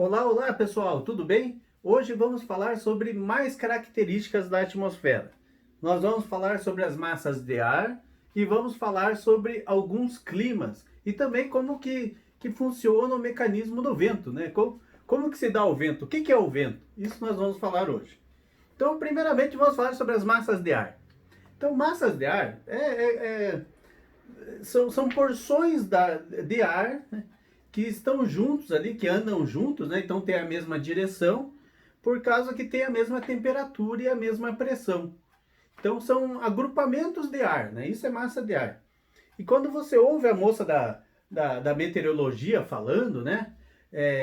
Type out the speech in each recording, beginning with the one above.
Olá, olá pessoal, tudo bem? Hoje vamos falar sobre mais características da atmosfera. Nós vamos falar sobre as massas de ar e vamos falar sobre alguns climas e também como que funciona o mecanismo do vento, né? Como que se dá o vento? O que é o vento? Isso nós vamos falar hoje. Então, primeiramente vamos falar sobre as massas de ar. Então, massas de ar são porções de ar, né, que estão juntos ali, que andam juntos, né, então tem a mesma direção, por causa que tem a mesma temperatura e a mesma pressão. Então são agrupamentos de ar, né, isso é massa de ar. E quando você ouve a moça da meteorologia falando, né,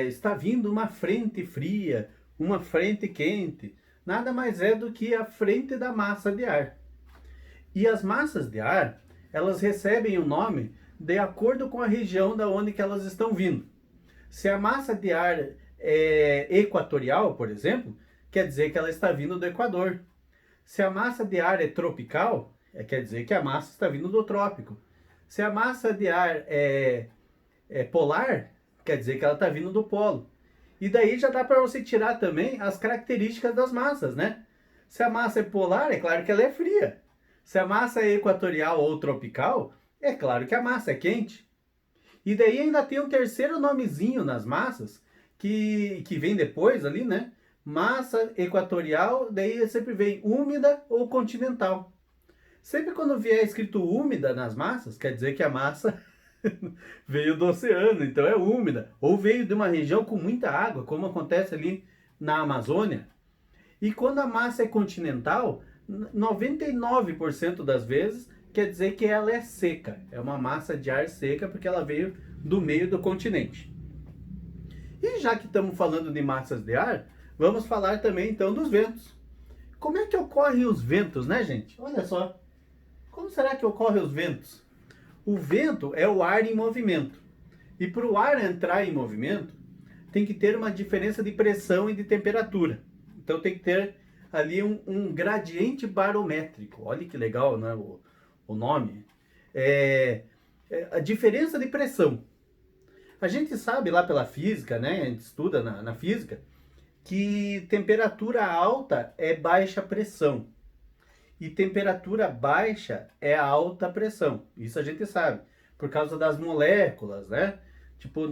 está vindo uma frente fria, uma frente quente, nada mais é do que a frente da massa de ar. E as massas de ar, elas recebem o nome de acordo com a região da onde que elas estão vindo. Se a massa de ar é equatorial, por exemplo, quer dizer que ela está vindo do Equador. Se a massa de ar é tropical, quer dizer que a massa está vindo do trópico. Se a massa de ar é polar, quer dizer que ela está vindo do polo. E daí já dá para você tirar também as características das massas, né? Se a massa é polar, é claro que ela é fria. Se a massa é equatorial ou tropical, é claro que a massa é quente. E daí ainda tem um terceiro nomezinho nas massas, que vem depois ali, né? Massa equatorial, daí sempre vem úmida ou continental. Sempre quando vier escrito úmida nas massas, quer dizer que a massa veio do oceano, então é úmida. Ou veio de uma região com muita água, como acontece ali na Amazônia. E quando a massa é continental, 99% das vezes quer dizer que ela é seca. É uma massa de ar seca porque ela veio do meio do continente. E já que estamos falando de massas de ar, vamos falar também então dos ventos. Como é que ocorrem os ventos, né, gente? Olha só. Como será que ocorrem os ventos? O vento é o ar em movimento. E para o ar entrar em movimento, tem que ter uma diferença de pressão e de temperatura. Então tem que ter ali um gradiente barométrico. Olha que legal, né, o nome. A diferença de pressão. A gente sabe lá pela física, né? A gente estuda na física, que temperatura alta é baixa pressão. E temperatura baixa é alta pressão. Isso a gente sabe. Por causa das moléculas, né? Tipo,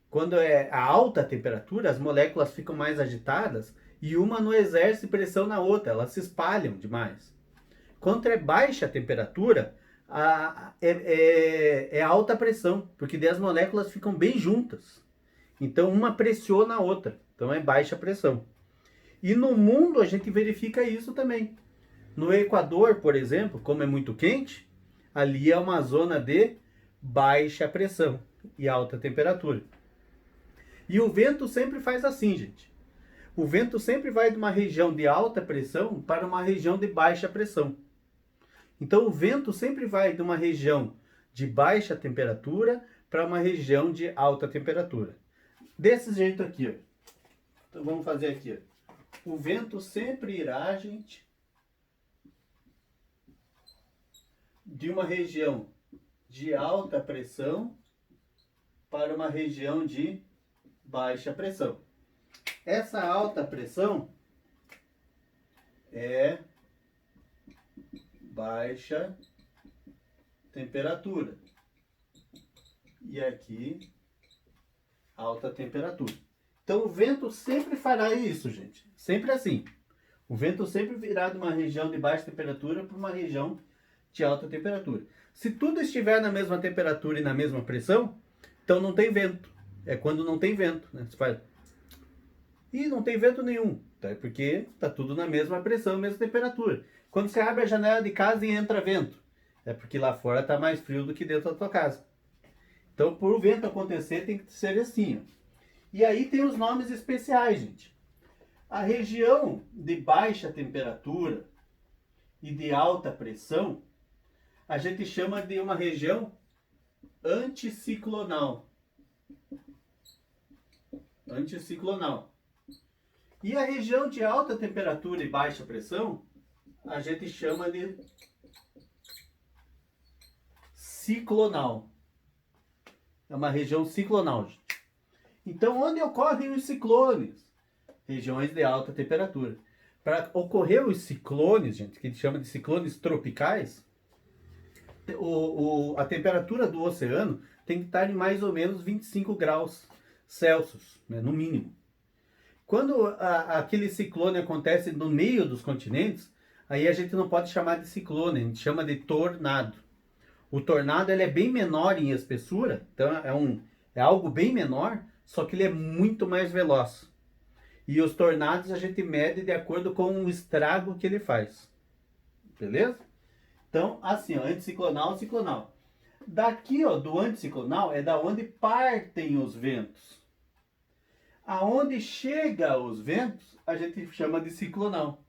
quando é a alta temperatura, as moléculas ficam mais agitadas e uma não exerce pressão na outra, elas se espalham demais. Quando é baixa temperatura, é alta pressão, porque daí as moléculas ficam bem juntas. Então uma pressiona a outra, então é baixa pressão. E no mundo a gente verifica isso também. No Equador, por exemplo, como é muito quente, ali é uma zona de baixa pressão e alta temperatura. E o vento sempre faz assim, gente. O vento sempre vai de uma região de alta pressão para uma região de baixa pressão. Então o vento sempre vai de uma região de baixa temperatura para uma região de alta temperatura. Desse jeito aqui, ó. Então vamos fazer aqui, ó. O vento sempre irá, gente, de uma região de alta pressão para uma região de baixa pressão. Essa alta pressão é baixa temperatura. E aqui, alta temperatura. Então o vento sempre fará isso, gente. Sempre assim. O vento sempre virá de uma região de baixa temperatura para uma região de alta temperatura. Se tudo estiver na mesma temperatura e na mesma pressão, então não tem vento. É quando não tem vento, né? Você faz... E não tem vento nenhum. Então é porque está tudo na mesma pressão, mesma temperatura. Quando você abre a janela de casa e entra vento, é porque lá fora está mais frio do que dentro da tua casa. Então, por o vento acontecer, tem que ser assim, ó. E aí tem os nomes especiais, gente. A região de baixa temperatura e de alta pressão, a gente chama de uma região anticiclonal. Anticiclonal. E a região de alta temperatura e baixa pressão, a gente chama de ciclonal. É uma região ciclonal, gente. Então, onde ocorrem os ciclones? Regiões de alta temperatura. Para ocorrer os ciclones, gente, que a gente chama de ciclones tropicais, a temperatura do oceano tem que estar em mais ou menos 25 graus Celsius, né, no mínimo. Quando aquele ciclone acontece no meio dos continentes, aí a gente não pode chamar de ciclone, a gente chama de tornado. O tornado ele é bem menor em espessura, então é algo bem menor, só que ele é muito mais veloz. E os tornados a gente mede de acordo com o estrago que ele faz. Beleza? Então, assim, ó, anticiclonal, ciclonal. Daqui, ó, do anticiclonal é da onde partem os ventos. Aonde chega os ventos, a gente chama de ciclonal.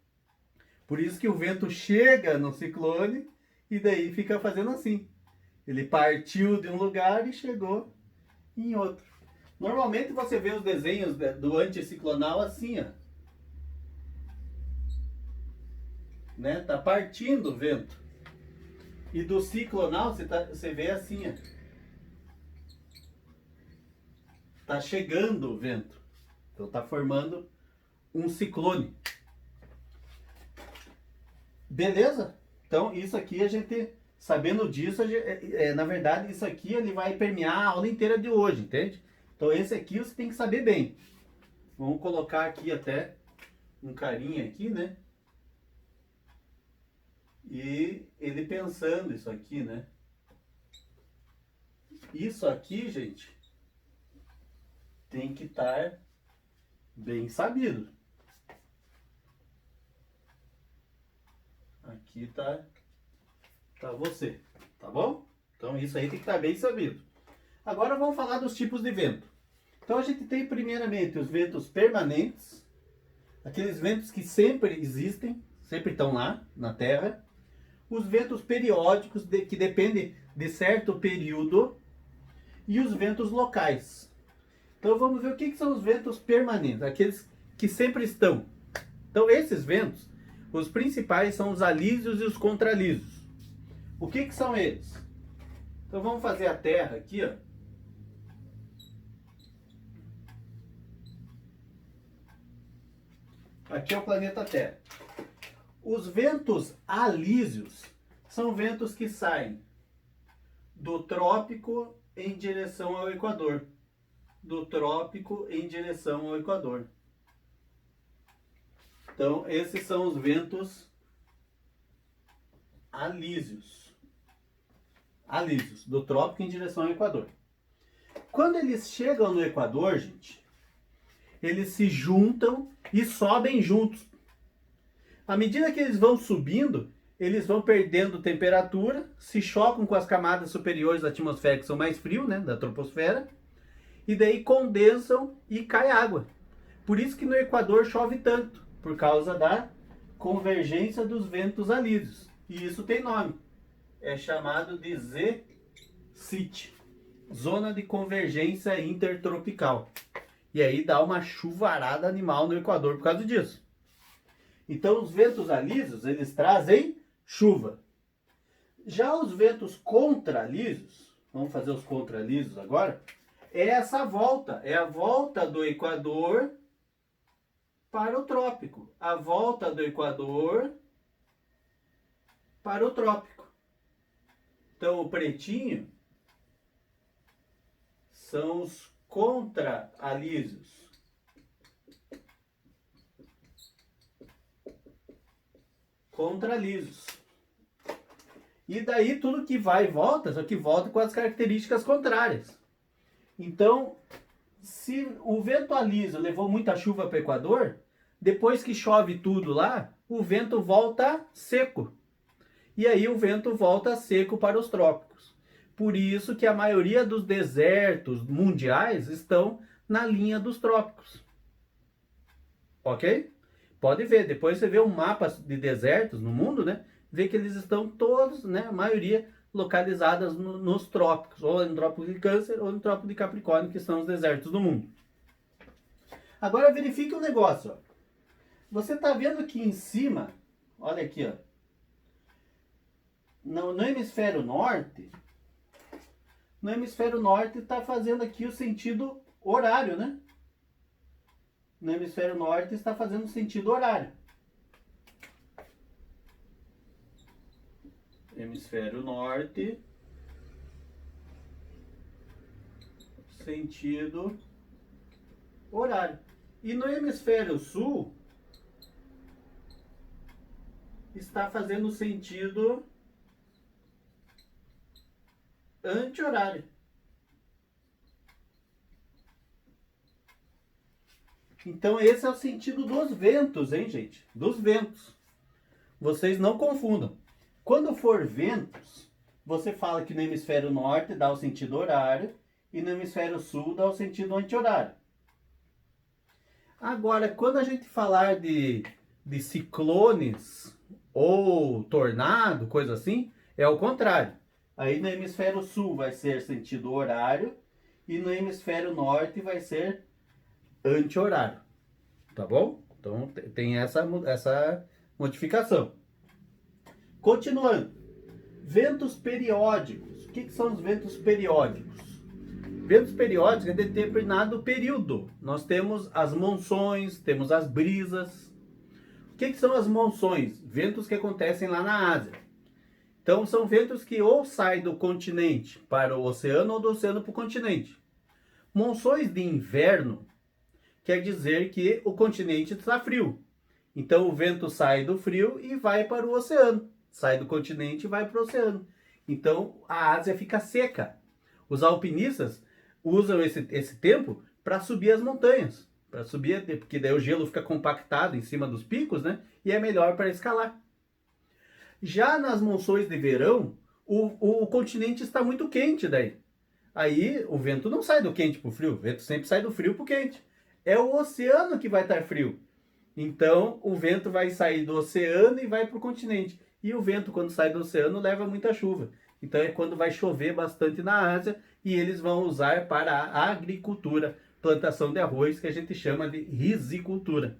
Por isso que o vento chega no ciclone e daí fica fazendo assim. Ele partiu de um lugar e chegou em outro. Normalmente você vê os desenhos do anticiclonal assim, ó. Né? Tá partindo o vento. E do ciclonal você vê assim, ó. Tá chegando o vento. Então tá formando um ciclone. Beleza? Então isso aqui a gente, sabendo disso, na verdade isso aqui ele vai permear a aula inteira de hoje, entende? Então esse aqui você tem que saber bem. Vamos colocar aqui até um carinha aqui, né? E ele pensando isso aqui, né? Isso aqui, gente, tem que estar bem sabido. Aqui tá você, tá bom? Então isso aí tem que estar bem sabido. Agora vamos falar dos tipos de vento. Então a gente tem primeiramente os ventos permanentes, aqueles ventos que sempre existem, sempre estão lá na Terra. Os ventos periódicos, que dependem de certo período, e os ventos locais. Então vamos ver o que são os ventos permanentes, aqueles que sempre estão. Então esses ventos, os principais são os alísios e os contralísios. O que são eles? Então vamos fazer a Terra aqui, ó. Aqui é o planeta Terra. Os ventos alísios são ventos que saem do trópico em direção ao Equador. Do trópico em direção ao Equador. Então, esses são os ventos alísios. Alísios, do trópico em direção ao Equador. Quando eles chegam no Equador, gente, eles se juntam e sobem juntos. À medida que eles vão subindo, eles vão perdendo temperatura, se chocam com as camadas superiores da atmosfera, que são mais frias, né, da troposfera, e daí condensam e cai água. Por isso que no Equador chove tanto, por causa da convergência dos ventos alísios. E isso tem nome. É chamado de ZCIT, Zona de Convergência Intertropical. E aí dá uma chuvarada animal no Equador por causa disso. Então os ventos alísios, eles trazem chuva. Já os ventos contralísios, vamos fazer os contralísios agora, é essa volta, é a volta do Equador para o trópico. A volta do Equador para o trópico. Então o pretinho são os contralísios. Contralísios. E daí tudo que vai e volta, só que volta com as características contrárias. Então, se o vento alísio levou muita chuva para o Equador, depois que chove tudo lá, o vento volta seco. E aí o vento volta seco para os trópicos. Por isso que a maioria dos desertos mundiais estão na linha dos trópicos. Ok? Pode ver, depois você vê um mapa de desertos no mundo, né? Vê que eles estão todos, né? A maioria localizadas nos trópicos, ou no trópico de Câncer ou no trópico de Capricórnio, que são os desertos do mundo. Agora verifique um negócio, ó. Você está vendo aqui em cima, olha aqui, ó. No hemisfério norte está fazendo aqui o sentido horário, né? No hemisfério norte está fazendo sentido horário. Hemisfério norte, sentido horário. E no hemisfério sul está fazendo sentido anti-horário. Então esse é o sentido dos ventos, hein, gente? Dos ventos. Vocês não confundam. Quando for ventos, você fala que no hemisfério norte dá o sentido horário e no hemisfério sul dá o sentido anti-horário. Agora, quando a gente falar de ciclones ou tornado, coisa assim, é o contrário. Aí no hemisfério sul vai ser sentido horário e no hemisfério norte vai ser anti-horário. Tá bom? Então tem essa modificação. Continuando. Ventos periódicos. O que são os ventos periódicos? Ventos periódicos é determinado período. Nós temos as monções, temos as brisas. O que são as monções? Ventos que acontecem lá na Ásia. Então são ventos que ou saem do continente para o oceano ou do oceano para o continente. Monções de inverno quer dizer que o continente está frio. Então o vento sai do frio e vai para o oceano. Sai do continente e vai para o oceano. Então a Ásia fica seca. Os alpinistas usam esse tempo para subir as montanhas. Para subir, porque daí o gelo fica compactado em cima dos picos, né? E é melhor para escalar. Já nas monções de verão, o continente está muito quente daí. Aí o vento não sai do quente para o frio. O vento sempre sai do frio para o quente. É o oceano que vai estar frio. Então o vento vai sair do oceano e vai para o continente. E o vento, quando sai do oceano, leva muita chuva. Então é quando vai chover bastante na Ásia e eles vão usar para a agricultura, plantação de arroz, que a gente chama de rizicultura.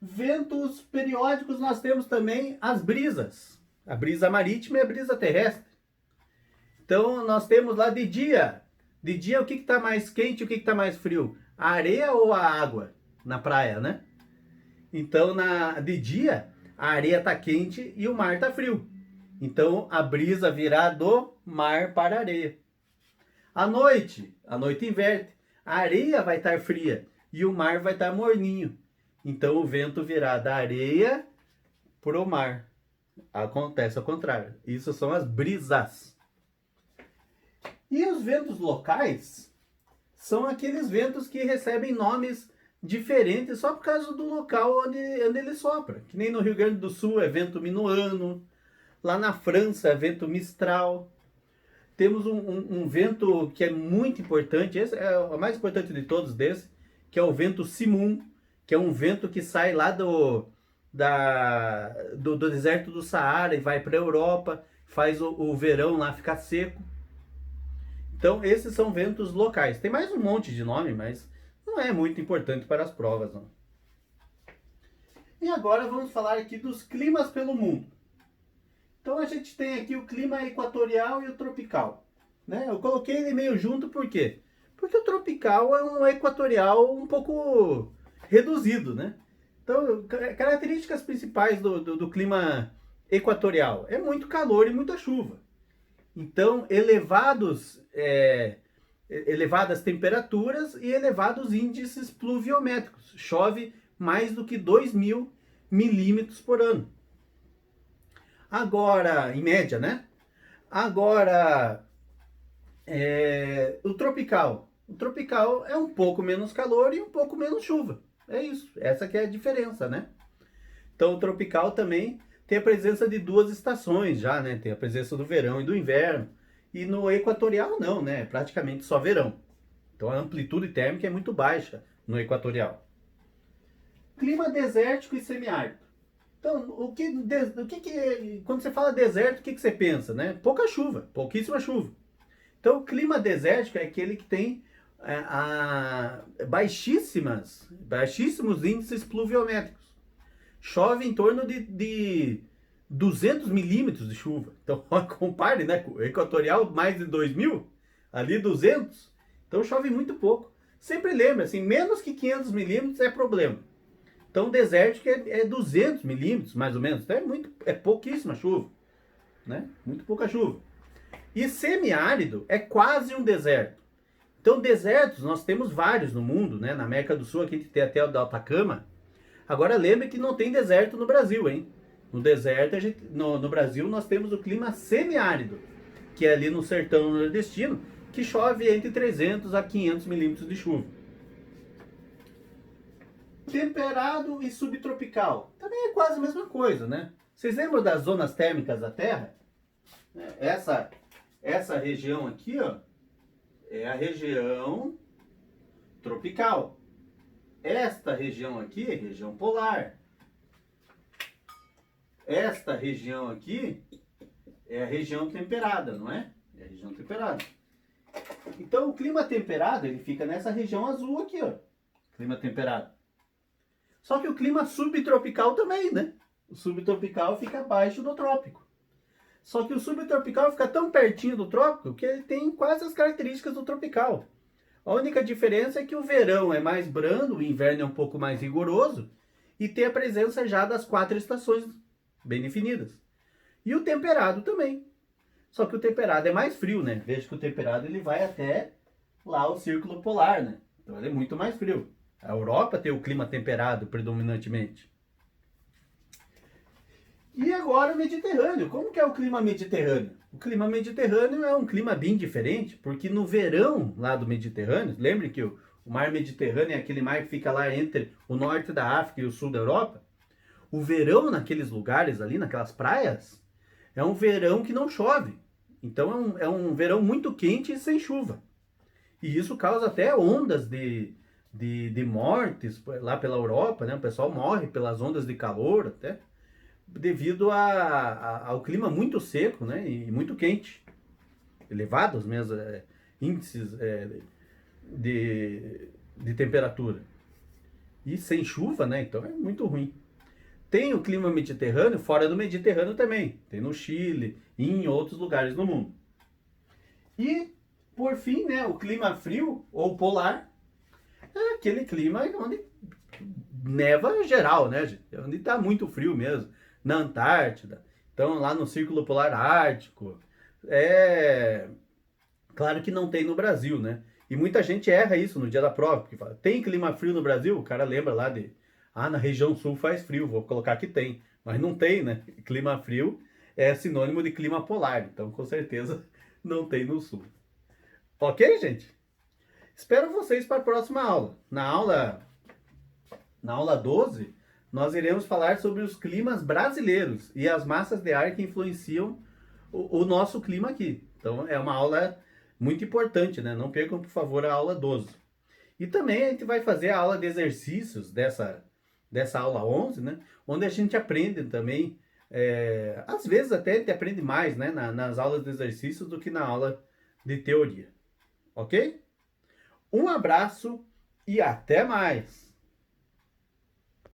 Ventos periódicos, nós temos também as brisas. A brisa marítima e a brisa terrestre. Então nós temos lá de dia. De dia o que está mais quente e o que está mais frio? A areia ou a água? Na praia, né? Então de dia a areia está quente e o mar está frio. Então a brisa virá do mar para a areia. À noite inverte. A areia vai estar fria e o mar vai estar morninho. Então o vento virá da areia para o mar. Acontece ao contrário. Isso são as brisas. E os ventos locais são aqueles ventos que recebem nomes diferentes só por causa do local onde ele sopra. Que nem no Rio Grande do Sul é vento minuano. Lá na França é vento mistral. Temos um vento que é muito importante, esse é o mais importante de todos desse, que é o vento Simoon, que é um vento que sai lá do deserto do Saara e vai para a Europa, faz o verão lá ficar seco. Então esses são ventos locais. Tem mais um monte de nome, mas não é muito importante para as provas, não. E agora vamos falar aqui dos climas pelo mundo. Então a gente tem aqui o clima equatorial e o tropical, né? Eu coloquei ele meio junto, por quê? Porque o tropical é um equatorial um pouco reduzido, né? Então, características principais do clima equatorial é muito calor e muita chuva. Então, elevadas temperaturas e elevados índices pluviométricos. Chove mais do que 2.000 milímetros por ano. Agora, em média, né? Agora, o tropical. O tropical é um pouco menos calor e um pouco menos chuva. É isso. Essa que é a diferença, né? Então, o tropical também tem a presença de duas estações já, né? Tem a presença do verão e do inverno. E no equatorial não, né? É praticamente só verão. Então, a amplitude térmica é muito baixa no equatorial. Clima desértico e semiárido. Então, quando você fala deserto, o que você pensa, né? Pouca chuva, pouquíssima chuva. Então, o clima desértico é aquele que tem baixíssimos índices pluviométricos. Chove em torno de 200 milímetros de chuva. Então, compare, né? O equatorial, mais de 2.000, ali 200. Então chove muito pouco. Sempre lembra, assim, menos que 500 milímetros é problema. Então desértico é 200 milímetros, mais ou menos. Então é pouquíssima chuva, né? Muito pouca chuva. E semiárido é quase um deserto. Então desertos nós temos vários no mundo, né? Na América do Sul aqui a gente tem até o do Atacama. Agora lembre que não tem deserto no Brasil, hein? No deserto, no Brasil, nós temos o clima semiárido, que é ali no sertão nordestino, que chove entre 300 a 500 milímetros de chuva. Temperado e subtropical, também é quase a mesma coisa, né? Vocês lembram das zonas térmicas da Terra? Essa região aqui, ó, é a região tropical. Esta região aqui é região polar. Esta região aqui é a região temperada, não é? É a região temperada. Então o clima temperado, ele fica nessa região azul aqui, ó. Clima temperado. Só que o clima subtropical também, né? O subtropical fica abaixo do trópico. Só que o subtropical fica tão pertinho do trópico que ele tem quase as características do tropical. A única diferença é que o verão é mais brando, o inverno é um pouco mais rigoroso e tem a presença já das 4 estações bem definidas. E o temperado também. Só que o temperado é mais frio, né? Veja que o temperado ele vai até lá o círculo polar, né? Então ele é muito mais frio. A Europa tem o clima temperado predominantemente. E agora o Mediterrâneo. Como que é o clima mediterrâneo? O clima mediterrâneo é um clima bem diferente, porque no verão lá do Mediterrâneo, lembre que o mar Mediterrâneo é aquele mar que fica lá entre o norte da África e o sul da Europa. O verão naqueles lugares ali, naquelas praias, é um verão que não chove. Então é um verão muito quente e sem chuva. E isso causa até ondas de mortes lá pela Europa, né? O pessoal morre pelas ondas de calor até, devido ao clima muito seco, né? E muito quente. Elevados mesmo índices de temperatura. E sem chuva, né? Então é muito ruim. Tem o clima mediterrâneo fora do Mediterrâneo também. Tem no Chile e em outros lugares do mundo. E, por fim, né, o clima frio ou polar é aquele clima onde neva geral, né, gente? Onde está muito frio mesmo. Na Antártida. Então, lá no Círculo Polar Ártico. É claro que não tem no Brasil, né? E muita gente erra isso no dia da prova. Porque fala, tem clima frio no Brasil? O cara lembra lá na região sul faz frio, vou colocar que tem. Mas não tem, né? Clima frio é sinônimo de clima polar. Então, com certeza, não tem no sul. Ok, gente? Espero vocês para a próxima aula. Na aula 12, nós iremos falar sobre os climas brasileiros e as massas de ar que influenciam o nosso clima aqui. Então, é uma aula muito importante, né? Não percam, por favor, a aula 12. E também a gente vai fazer a aula de exercícios dessa aula 11, né? Onde a gente aprende também, às vezes até a gente aprende mais, né? Nas aulas de exercícios do que na aula de teoria. Ok? Um abraço e até mais!